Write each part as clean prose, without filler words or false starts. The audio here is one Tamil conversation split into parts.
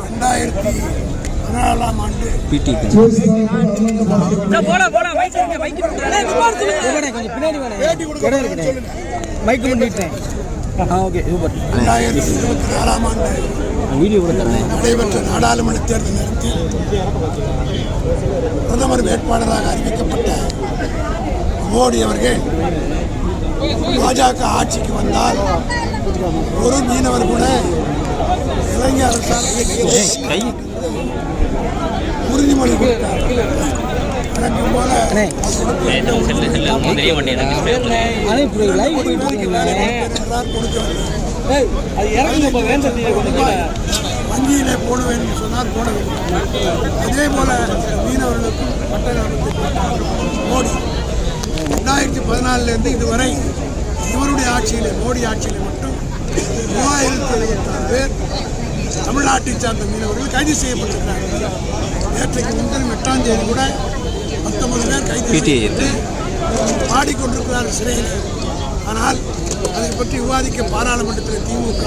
2014ஆம் ஆண்டு நடைபெற்ற நாடாளுமன்ற தேர்தல் நேரத்தில் பிரதமர் வேட்பாளராக அறிவிக்கப்பட்ட மோடி அவர்கள் பாஜக ஆட்சிக்கு வந்தால் ஒரு மீனவர் கூட இலங்கை அரசால் உறுதிமொழி கொடுத்தார். வங்கியிலே போடுவேன் என்று சொன்னால் போடவில்லை. அதே போல மீனவர்களுக்கும் மோடி 2014 இதுவரை இவருடைய ஆட்சியிலே மோடி ஆட்சியிலே மட்டும் 3076 பேர் தமிழ்நாட்டை சார்ந்த மீனவர்கள் கைது செய்யப்பட்டிருக்கிறார்கள். நேற்றைக்கு முன்தினம் 8ஆம் தேதி கூட 19 பேர் கைது செய்யப்பட்டு பாடிக்கொண்டிருக்கிறார்கள் சிறையில். ஆனால் அதை பற்றி விவாதிக்க பாராளுமன்றத்தில் திமுக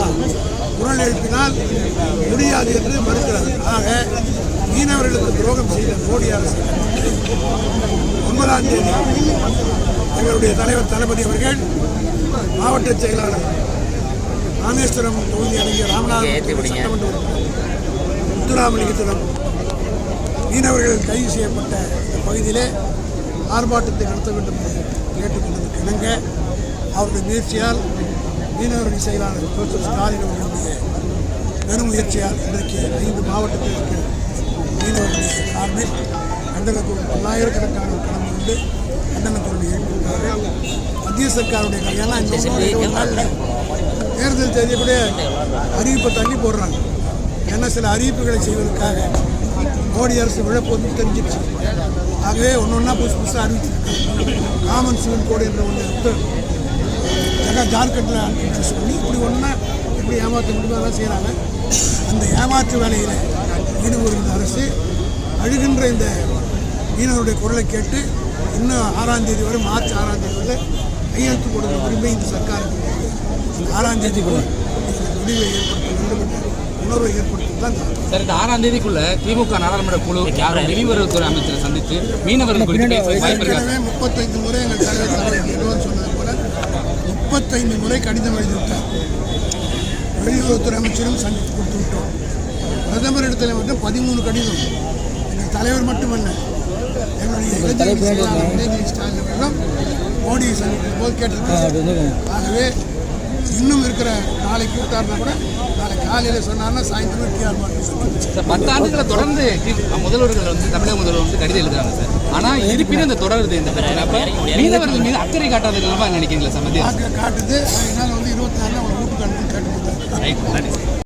குரல் எழுப்பினால் முடியாது என்று மறுக்கிறது. ஆக மீனவர்களுக்கு துரோகம் செய்த மோடி அரசு 9ஆம் தேதி எங்களுடைய தலைவர் தளபதி அவர்கள் மாவட்ட செயலாளர் ராமேஸ்வரம் தொகுதி அடங்கிய ராமநாதபுரம் சட்டமன்ற முத்துராமலிங்கத்திடம் மீனவர்கள் கைது செய்யப்பட்ட இந்த பகுதியிலே ஆர்ப்பாட்டத்தை நடத்த வேண்டும் என்று கேட்டுக்கொண்டதற்கு இணங்க அவருடைய முயற்சியால் மீனவர்கள் செயலாளர் ஜோசப் ஸ்டாலின் அவர்களுடைய பெருமுயற்சியால் இன்றைக்கு 5 மாவட்டத்தில் இருக்கிற மீனவர்களுடைய சார்பில் கண்டனக்குழு 1000கணக்கான கலந்து கொண்டு கண்டனக்குழு எழுப்பியிருக்கிறார்கள். மத்திய சர்க்காருடைய கையெல்லாம் இந்த தேர்தல் தேதி கூட அறிவிப்பை தள்ளி போடுறாங்க. ஏன்னா சில அறிவிப்புகளை செய்வதற்காக மோடி அரசு விழப்பு வந்து தெரிஞ்சிடுச்சு. ஆகவே ஒன்றா புதுசாக அறிவிச்சிருக்கு. காமன் சிவில் கோடு என்ற ஒன்று ஜார்க்கண்டில் இன்ட்ரெஸ்ட் பண்ணி இப்படி ஒன்றா எப்படி ஏமாற்ற முடியுமோ அதெல்லாம் செய்கிறாங்க. அந்த ஏமாற்று வேலையில் ஈடுபடுகின்ற அரசு அழுகின்ற இந்த மீனவருடைய குரலை கேட்டு இன்னும் 6ஆம் தேதி வரை மார்ச் 6ஆம் தேதி வரை கையெழுத்து கொடுக்கிற உரிமை இந்த சர்க்காருக்கு 6ஆம் தேதிக்குள்ள முடிவை ஏற்படுத்த வேண்டும் என்ற உணர்வை ஏற்படுத்தி தான் சார். இந்த 6ஆம் தேதிக்குள்ள திமுக நாடாளுமன்ற குழு யாரும் வெளியுறவுத்துறை அமைச்சரை சந்தித்து மீனவர்கள் 35 முறை எங்கள் தலைவர் சொன்னது போல 35 முறை கடிதம் எழுதிவிட்டார். வெளியுறவுத்துறை அமைச்சரும் சந்தித்து கொடுத்து விட்டோம். பிரதமர் இடத்துல மட்டும் 13 கடிதம். எங்கள் தலைவர் மட்டுமல்ல, எங்களுடைய உதயநிதி ஸ்டாலின் அவர்களும் மோடியை சந்திக்கும் போது கேட்டிருக்காங்க. ஆகவே இன்னும் இருக்கிற நாளைக்கு கூட்டாருனா கூட நாளை காலையில் சொன்னார்னா சாயந்தரம் டிஆர் 10 ஆண்டுகளை தொடர்ந்து முதல்வர்கள் தமிழக முதல்வர் கடிதம் எழுதுறாங்க சார். ஆனால் இருப்பினும் இந்த தொடருது இந்த பிரச்சனை. அப்போ மீனவர்கள் மீது அக்கறை காட்டாதது நினைக்கிறீங்களா சார்? மத்திய காட்டுது. அதனால 24 அவங்க வீட்டுக்கு அனுப்பி கேட்டு